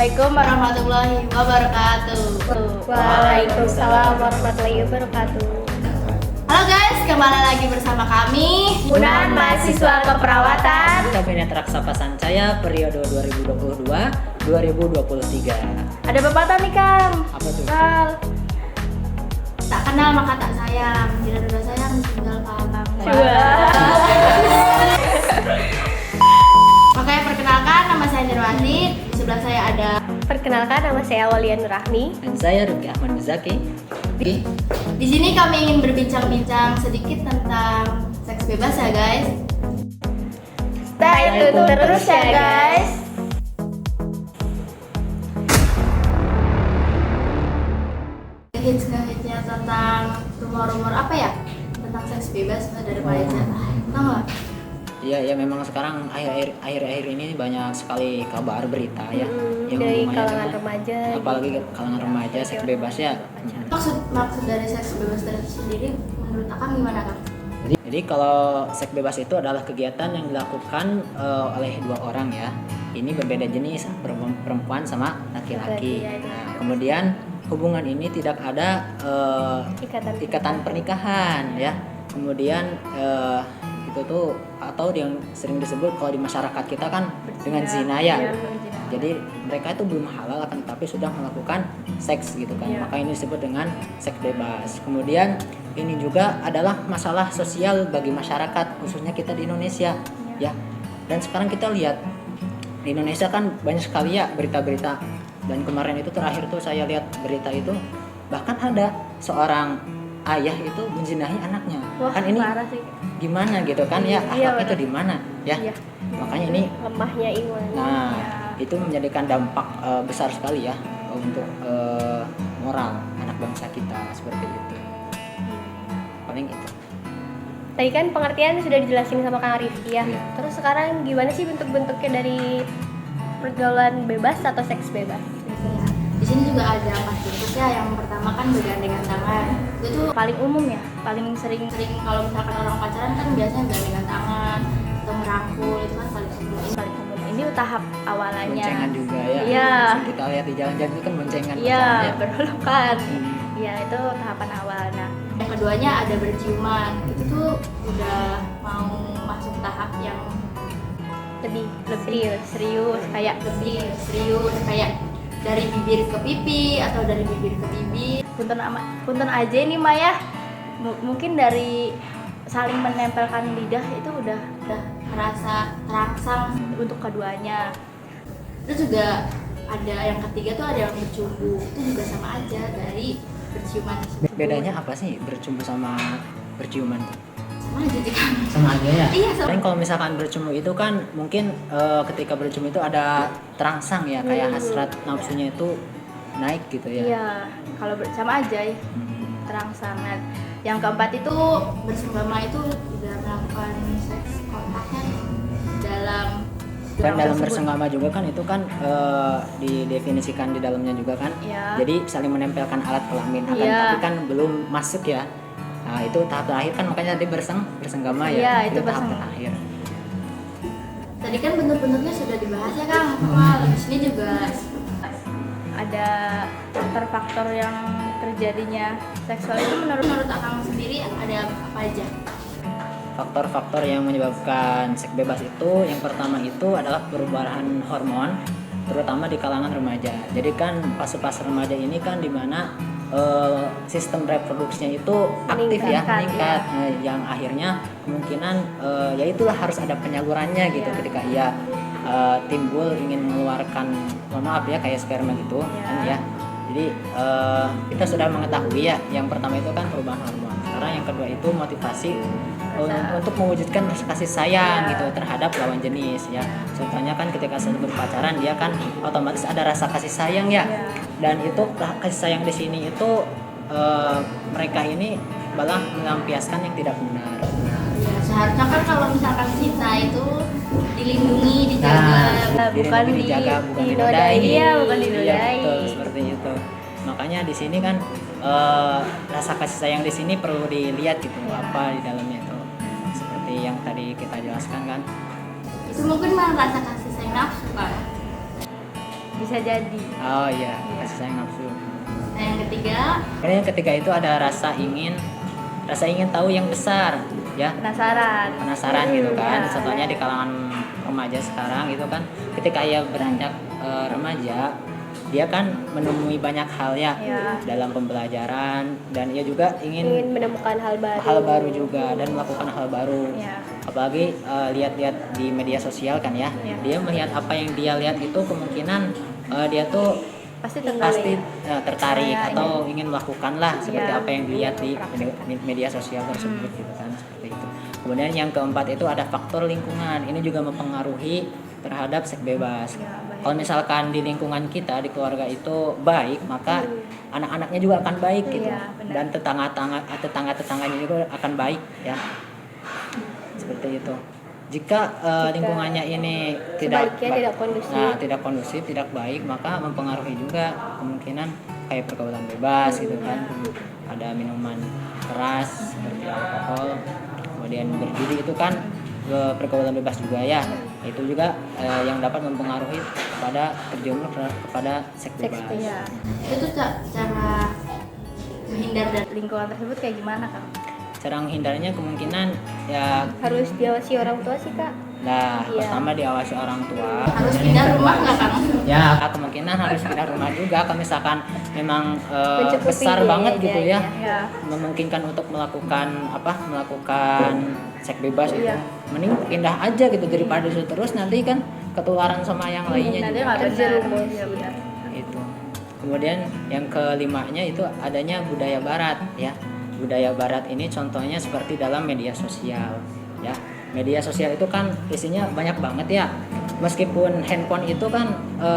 Assalamualaikum warahmatullahi wabarakatuh. Waalaikumsalam warahmatullahi wabarakatuh. Halo guys, kembali lagi bersama kami Himpunan Mahasiswa Keperawatan Kabinet Raksasa Sancaya periode 2022-2023. Ada pepatah nih Kang. Apa tuh? Kal. tak kenal maka tak sayang, bila sudah sayang tinggal paham. Makanya perkenalkan, nama saya Nirwati. Di sebelah saya ada. Perkenalkan, nama saya Walian Nurrahmi. Dan saya Rifki Ahmad Muzaki. Di sini kami ingin berbincang-bincang sedikit tentang seks bebas ya guys. Stay tune terus ya guys. Hits-hitsnya tentang rumor-rumor apa ya? Tentang seks bebas dari Malaysia. Tahu nggak? Iya, ya memang sekarang akhir-akhir ini banyak sekali kabar berita ya. Yang Dari lumayan kalangan ya. remaja. Apalagi kalangan remaja seks bebas ya. Maksud dari seks bebas dari itu sendiri menurut Akang gimana Kang? Jadi kalau seks bebas itu adalah kegiatan yang dilakukan oleh dua orang ya. Ini berbeda jenis, perempuan sama laki-laki. Laki-laki, ya, Nah, kemudian hubungan ini tidak ada ikatan pernikahan ya. Kemudian itu tuh atau yang sering disebut kalau di masyarakat kita kan dengan zina ya. Jadi mereka itu belum halal akan tapi sudah melakukan seks gitu kan. Ya. Maka ini disebut dengan seks bebas. Kemudian ini juga adalah masalah sosial bagi masyarakat khususnya kita di Indonesia ya. Dan sekarang kita lihat di Indonesia kan banyak sekali ya berita-berita. Dan kemarin itu terakhir tuh saya lihat berita itu bahkan ada seorang ayah itu menzinahi anaknya. Wah, kan ini parah sih. gimana gitu kan ya, Iya, akhlak itu di mana ya. Iya. Makanya ini Lemahnya iman. nah Ya. itu menjadikan dampak besar sekali ya untuk moral anak bangsa kita seperti itu. Paling itu. Tadi kan pengertian sudah dijelasin sama Kang Rifki ya. Iya. Terus sekarang gimana sih bentuk-bentuknya dari pergaulan bebas atau seks bebas? Di sini juga ada 4 bentuk ya. Yang pertama kan bergandengan tangan. Itu tuh Paling umum ya. paling sering kalau misalkan orang pacaran kan biasanya bergandengan tangan atau merangkul, itu kan paling umum. Paling umum. Ini tahap awalnya. Boncengan juga ya. Iya. Sering kita lihat di jalan-jalan itu kan boncengan. Iya, pacaran, ya. berpelukan. Hmm. Iya, itu tahapan awal. Nah, Yang keduanya ada berciuman. Itu tuh udah mau masuk tahap yang lebih serius kayak lebih serius, kayak dari bibir ke pipi atau dari bibir ke bibir. punten aja nih Maya. Mungkin dari saling menempelkan lidah itu udah Merasa terangsang. untuk keduanya. Itu juga ada yang ketiga tuh ada yang bercumbu. Itu juga sama aja dari berciuman. Bedanya apa sih bercumbu sama berciuman? Sama aja juga. Sama aja ya. Iya, sama. Paling kalau misalkan bercumbu itu kan mungkin ketika bercumbu itu ada terangsang ya, kayak hasrat nafsunya itu naik gitu ya. Iya, kalau sama aja ya, terangsangan. Yang keempat itu Bersenggama itu juga melakukan seks kontaknya dalam Kan dalam tersebut. bersenggama juga kan itu kan didefinisikan di dalamnya juga kan. Iya. Jadi saling menempelkan alat kelamin akan Iya. tapi kan belum masuk ya. Nah, itu tahap terakhir kan makanya tadi bersenggama ya. Iya, itu tahap bersenggama. terakhir. tadi kan bentuk-bentuknya sudah dibahas ya Kang. Wah, di sini juga ada faktor-faktor yang terjadinya seksual itu menurut Akang sendiri ada apa aja? Faktor-faktor yang menyebabkan seks bebas itu yang pertama itu adalah perubahan hormon terutama di kalangan remaja. Jadi kan fase-fase remaja ini kan dimana sistem reproduksinya itu aktif ya, meningkat yang akhirnya kemungkinan ya itulah harus ada penyalurannya gitu ketika ia timbul ingin mengeluarkan mohon maaf ya kayak sperma gitu kan ya. Jadi kita sudah mengetahui ya yang pertama itu kan perubahan hormon. Sekarang yang kedua itu motivasi untuk mewujudkan rasa kasih sayang gitu terhadap lawan jenis ya. Contohnya kan ketika sedang berpacaran dia kan otomatis ada rasa kasih sayang ya. Dan itu kasih sayang di sini itu mereka ini malah melampiaskan yang tidak benar. Ya, seharusnya kan kalau misalkan cinta itu dilindungi, dijaga, bukan dijaga, bukan dinodai. dinodai. Iya, bukan dinodai. Iya, betul seperti itu. Makanya di sini kan rasa kasih sayang di sini perlu dilihat gitu apa di dalamnya itu. Seperti yang tadi kita jelaskan kan. itu mungkin malah rasa kasih sayang nafsu kan. Bisa jadi. Oh iya, Iya. kasih sayang nafsu. Nah yang ketiga, Kemudian yang ketiga itu ada rasa ingin tahu yang besar, ya. Penasaran gitu kan. Ya, Contohnya di kalangan remaja sekarang gitu kan, ketika ia beranjak remaja, dia kan menemui banyak hal ya Ya. dalam pembelajaran, dan ia juga ingin menemukan hal baru juga dan melakukan hal baru. Ya. Apalagi lihat-lihat di media sosial kan ya, Ya. dia melihat apa yang dia lihat itu kemungkinan dia tuh Pasti tertarik Ya, atau ingin melakukan lah seperti Ya. apa yang dilihat di media sosial tersebut gitu kan, seperti itu. Kemudian yang keempat itu ada faktor lingkungan. Ini juga mempengaruhi terhadap seks bebas. Ya, baik. Kalau misalkan di lingkungan kita, di keluarga itu baik, maka anak-anaknya juga akan baik gitu. Iya, benar. Dan tetangga-tetangganya juga akan baik ya. Seperti itu. Jika lingkungannya ini sebaliknya tidak kondusif. tidak kondusif, tidak baik, maka mempengaruhi juga kemungkinan kayak pergaulan bebas gitu kan. Ada minuman keras seperti alkohol, kemudian berjudi itu kan pergaulan bebas juga ya. Itu juga yang dapat mempengaruhi kepada terjerumus kepada seks bebas. Iya. itu tuh cara menghindar dari Lingkungan tersebut kayak gimana, Kak? Cara menghindarnya kemungkinan ya, Harus diawasi orang tua sih kak. nah Iya. pertama diawasi orang tua. harus pindah rumah nggak Kang? Ya, kemungkinan harus pindah rumah juga kalau misalkan memang Mencukupi besar biaya banget gitu ya, Ya. memungkinkan untuk melakukan seks bebas itu. Iya. Mending pindah aja gitu daripada disitu terus, nanti kan ketularan sama yang lainnya Nanti juga. nggak benar. Terjerumus. Iya, benar. Itu. Kemudian yang kelimanya itu adanya budaya barat ya. Budaya barat ini contohnya seperti dalam media sosial ya. Media sosial itu kan isinya banyak banget ya. Meskipun handphone itu kan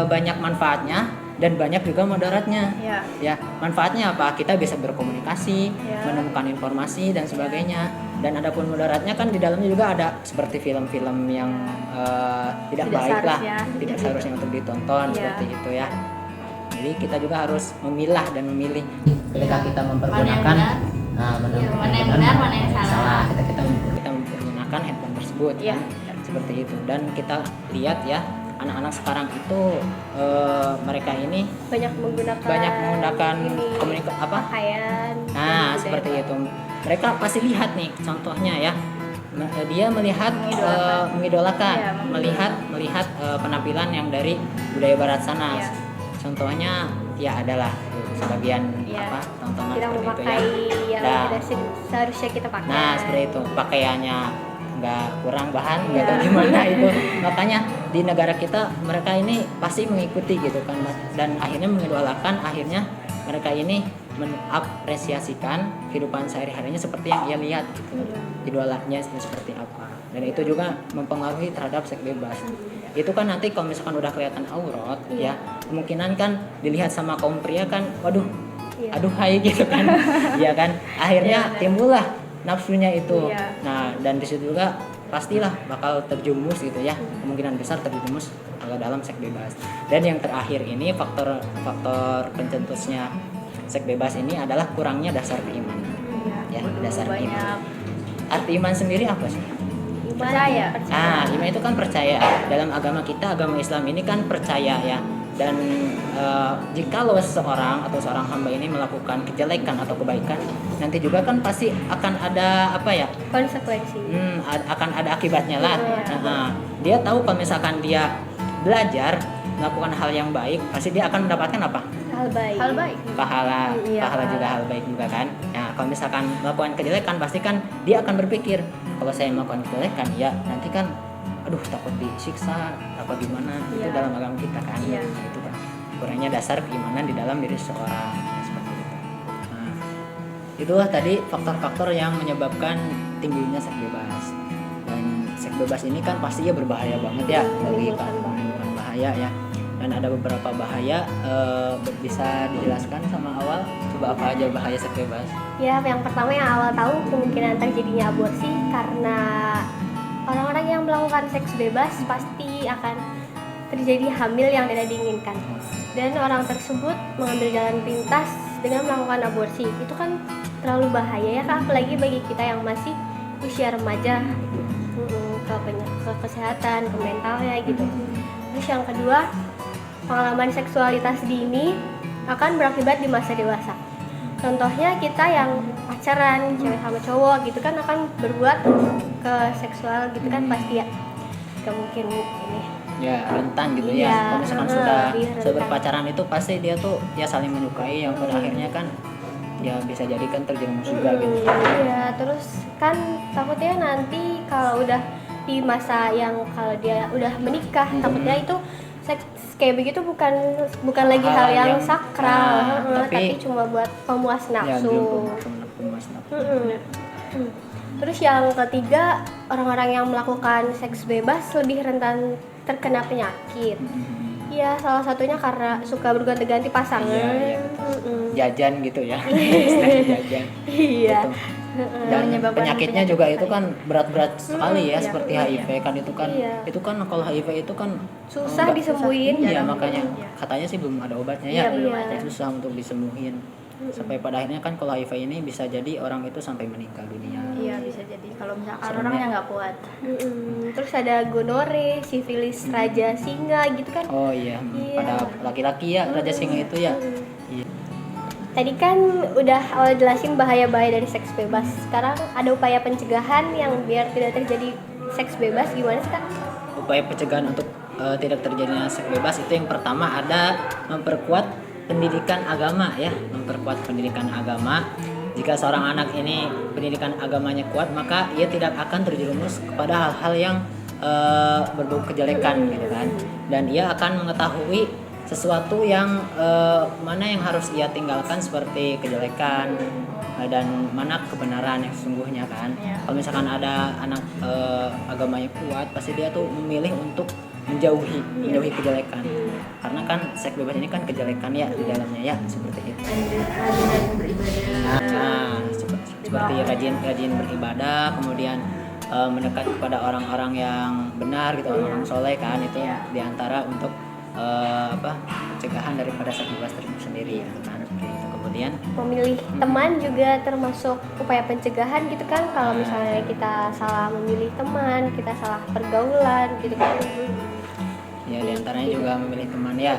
banyak manfaatnya dan banyak juga mudaratnya. Ya. Ya, manfaatnya apa? Kita bisa berkomunikasi, Ya. menemukan informasi dan sebagainya. Dan adapun mudaratnya kan di dalamnya juga ada seperti film-film yang tidak baik lah, seharusnya. tidak seharusnya untuk ditonton Ya. seperti itu ya. Jadi kita juga harus memilah dan memilih ketika kita mempergunakan Mana yang benar, mana yang salah. kita mempergunakan handphone tersebut Ya. kan? Seperti itu. Dan kita lihat ya, anak-anak sekarang itu mereka ini Banyak menggunakan pakaian. nah budaya seperti barat. itu. Mereka pasti lihat nih contohnya ya. Dia melihat mengidolakan, Iya, melihat penampilan yang dari budaya barat sana. Iya. Contohnya ya adalah sebagian Iya. tontonan Tidak seperti itu memakai ya. yang Nah. tidak seharusnya kita pakai. Nah seperti itu, pakaiannya nggak kurang bahan nggak tahu gimana itu. Makanya di negara kita mereka ini pasti mengikuti gitu kan, dan akhirnya mengidolakan, akhirnya mereka ini mengapresiasikan kehidupan sehari-harinya seperti yang ia lihat gitu. Idolanya seperti apa, dan itu juga mempengaruhi terhadap seks bebas. Itu kan nanti kalau misalkan udah kelihatan aurat ya, kemungkinan kan dilihat sama kaum pria kan, waduh, Iya. aduhai gitu kan. Iya kan, akhirnya Iya, timbullah nafsunya itu. Iya. Nah, dan di situ juga pastilah bakal terjumus gitu ya, kemungkinan besar terjumus ke dalam seks bebas. Dan yang terakhir ini faktor pencetusnya seks bebas ini adalah kurangnya dasar keimanan. Ya, dasar banyak iman. Arti iman sendiri apa sih? percaya. Nah, iman itu kan percaya. Dalam agama kita, agama Islam ini kan percaya ya. Dan jikalau seseorang atau seorang hamba ini melakukan kejelekan atau kebaikan, nanti juga kan pasti akan ada Konsekuensi. akan ada akibatnya lah. Nah, dia tahu kalau misalkan dia belajar melakukan hal yang baik, pasti dia akan mendapatkan apa? Hal baik. Hal baik. Pahala, Iya, pahala juga, hal baik juga kan. Nah, kalau misalkan melakukan kejelekan, pasti kan dia akan berpikir, kalau saya melakukan kejelekan, ya nanti kan, aduh takut disiksa, apa gimana? Itu Iya. dalam agama kita kan. Iya. Nah, itu kan kurangnya dasar keimanan di dalam diri seseorang, ya, seperti itu. Nah, itulah tadi faktor-faktor yang menyebabkan tingginya seks bebas. Dan seks bebas ini kan pastinya berbahaya banget ya bagi Menimbulkan bahaya ya. Dan ada beberapa bahaya, bisa dijelaskan sama awal, coba apa aja bahaya seks bebas? Ya, yang pertama yang awal tahu kemungkinan terjadinya aborsi karena orang-orang yang melakukan seks bebas pasti akan terjadi hamil yang tidak diinginkan. Dan orang tersebut mengambil jalan pintas dengan melakukan aborsi. Itu kan terlalu bahaya ya Kak, apalagi bagi kita yang masih usia remaja, ke kesehatan, ke mentalnya gitu. Terus yang kedua, pengalaman seksualitas dini akan berakibat di masa dewasa. Contohnya kita yang pacaran cewek sama cowok gitu kan akan berbuat ke seksual gitu kan pasti ya. Gak mungkin ini. Ya rentan gitu Iya, ya. Kalau misalkan sudah iya, rentan. berpacaran itu pasti dia tuh ya saling menyukai yang pada akhirnya kan ya bisa jadi kan terjerumus juga gitu. Iya, terus kan takutnya nanti kalau udah di masa yang kalau dia udah menikah, takutnya itu seks kayak begitu bukan lagi hal yang sakral, tapi cuma buat pemuas Ya nafsu. belum pemuas nafsu. Terus yang ketiga, orang-orang yang melakukan seks bebas lebih rentan terkena penyakit. Iya, salah satunya karena suka berganti-ganti pasangan. Iya, jajan gitu ya. Jajan. Iya. Gitu. Dan Menyebabkan penyakitnya juga itu kan berat-berat sekali ya, iya, seperti iya. HIV kan Iya. itu kan kalau HIV itu kan Susah enggak- disembuhin. Iya, Jarang makanya iya. katanya sih belum ada obatnya Iya, ya. belum ada. Susah untuk disembuhin. Sampai pada akhirnya kan kalau HIV ini bisa jadi orang itu sampai meninggal dunia. Iya bisa jadi kalau misalkan Serem orangnya ya. nggak kuat. Terus ada gonore, sifilis raja singa gitu kan. Oh iya, Iya. pada laki-laki ya raja singa itu ya. Iya. Tadi kan udah awal jelasin bahaya-bahaya dari seks bebas. Sekarang ada upaya pencegahan yang biar tidak terjadi seks bebas, gimana sih Kak? Upaya pencegahan untuk tidak terjadinya seks bebas itu yang pertama ada memperkuat pendidikan agama ya, memperkuat pendidikan agama. Jika seorang anak ini pendidikan agamanya kuat, maka ia tidak akan terjerumus kepada hal-hal yang berbau kejelekan gitu kan. Dan ia akan mengetahui sesuatu yang mana yang harus ia tinggalkan seperti kejelekan dan mana kebenaran yang sesungguhnya kan. Iya. Kalau misalkan ada anak agamanya kuat, pasti dia tuh memilih untuk menjauhi kejelekan. Karena kan seks bebas ini kan kejelekan ya di dalamnya ya, seperti itu. Rajin beribadah. Nah, seperti rajin beribadah, kemudian mendekat kepada orang-orang yang benar gitu, orang-orang soleh kan itu diantara untuk pencegahan daripada seks bebas itu sendiri gitu kan. Oke, itu kemudian Memilih teman juga termasuk upaya pencegahan gitu kan. Kalau misalnya kita salah memilih teman, kita salah pergaulan gitu kan. ya diantaranya juga memilih teman ya.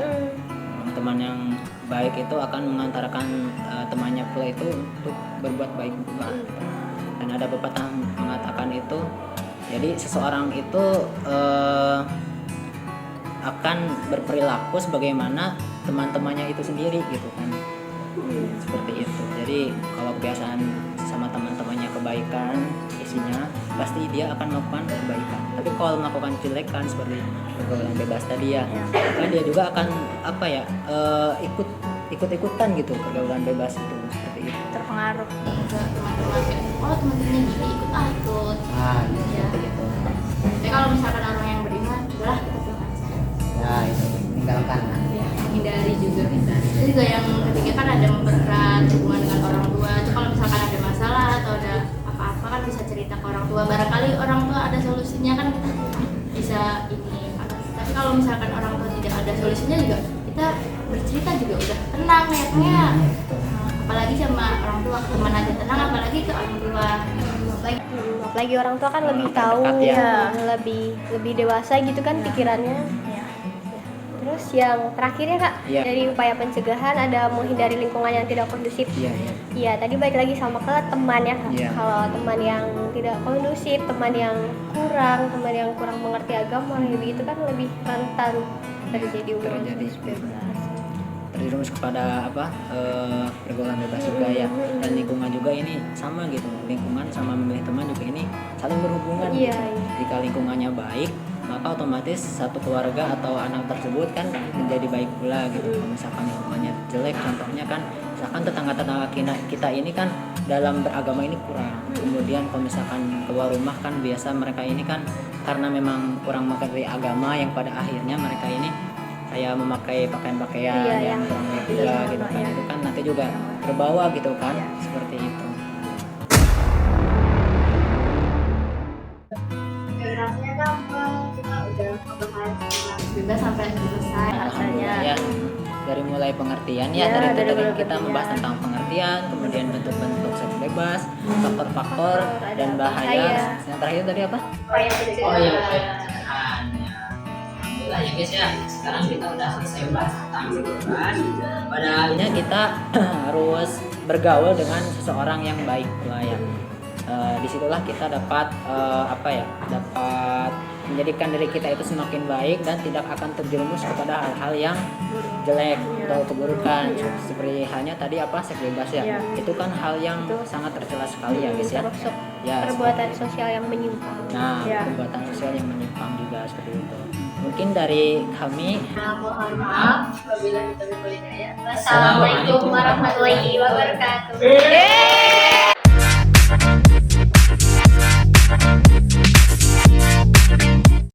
Teman yang baik itu akan mengantarkan temannya pula itu untuk berbuat baik juga. Dan ada pepatah mengatakan itu, jadi seseorang itu akan berperilaku sebagaimana teman-temannya itu sendiri gitu kan. Seperti itu. Jadi kalau kebiasaan sama teman-temannya kebaikan isinya, pasti dia akan melakukan kebaikan. Tapi kalau melakukan kejelekan seperti pergaulan bebas tadi ya, maka dia juga akan ikut-ikutan gitu pergaulan bebas itu, seperti itu. Terpengaruh. Ke teman-teman kayak, oh teman-temannya juga ikut ikut. Ya, seperti itu. Tapi kalau misalkan orang yang beriman, udahlah kita pulang aja. Ya, itu meninggalkan. Ya, menghindari juga kita. Itu juga yang ketiga kan ada mempererat hubungan dengan orang tua. Itu kalau misalkan ada masalah atau ada apa-apa kan bisa cerita ke orang tua. Barangkali orang tua ada solusinya kan kita bisa ini. Tapi kalau misalkan orang tua tidak ada solusinya juga kita bercerita juga udah tenang ya. Apalagi sama orang tua, teman aja tenang, apalagi ke orang tua. Apalagi orang tua kan lebih tahu, terdekat ya. lebih dewasa gitu kan pikirannya. Iya. Terus yang terakhirnya Kak, Iya. dari upaya pencegahan ada menghindari lingkungan yang tidak kondusif. Iya, iya. Iya, tadi balik lagi sama ke teman ya Kak. Iya. Kalau teman yang tidak kondusif, teman yang kurang mengerti agama kayak begitu kan lebih rentan terjadi Terjadi terjerumus kepada pergaulan bebas juga ya. Dan lingkungan juga ini sama gitu, lingkungan sama memilih teman juga ini saling berhubungan. Iya, gitu. iya. Jika lingkungannya baik, maka otomatis satu keluarga atau anak tersebut kan menjadi baik pula gitu. Kalau misalkan lingkungannya jelek, contohnya kan misalkan tetangga-tetangga kita ini kan dalam beragama ini kurang. Kemudian kalau misalkan keluar rumah kan biasa mereka ini kan karena memang kurang mengerti agama, yang pada akhirnya mereka ini kayak memakai pakaian-pakaian Iya, yang yang kurang baik juga gitu kan. Itu kan nanti juga terbawa gitu kan, seperti itu. Rasanya gampang, kita udah ngebahas tentang bebas sampai selesai. Alhamdulillah ya, dari mulai pengertian ya, Ya, dari dari tadi mulai kita pengertian. membahas tentang pengertian, kemudian bentuk-bentuk seks bebas, faktor-faktor dan bahaya. bahaya. Yang terakhir tadi apa? Upaya Oh iya, upaya pencegahan. Ya. Alhamdulillah Alhamdulillah ya guys ya, sekarang kita udah selesai bahas tentang seks bebas. Pada akhirnya kita harus bergaul dengan seseorang yang baik pula ya. Disitulah kita dapat dapat menjadikan diri kita itu semakin baik dan tidak akan terjerumus kepada hal-hal yang jelek atau keburukan seperti halnya tadi seks bebas ya. Itu kan hal yang sangat tercela sekali ya guys ya. Termasuk Ya, perbuatan sosial yang menyimpang. nah, perbuatan sosial yang menyimpang juga seperti itu. Mungkin dari kami, Mohon maaf apabila kita berkuliah ya. Wassalamualaikum warahmatullahi wabarakatuh.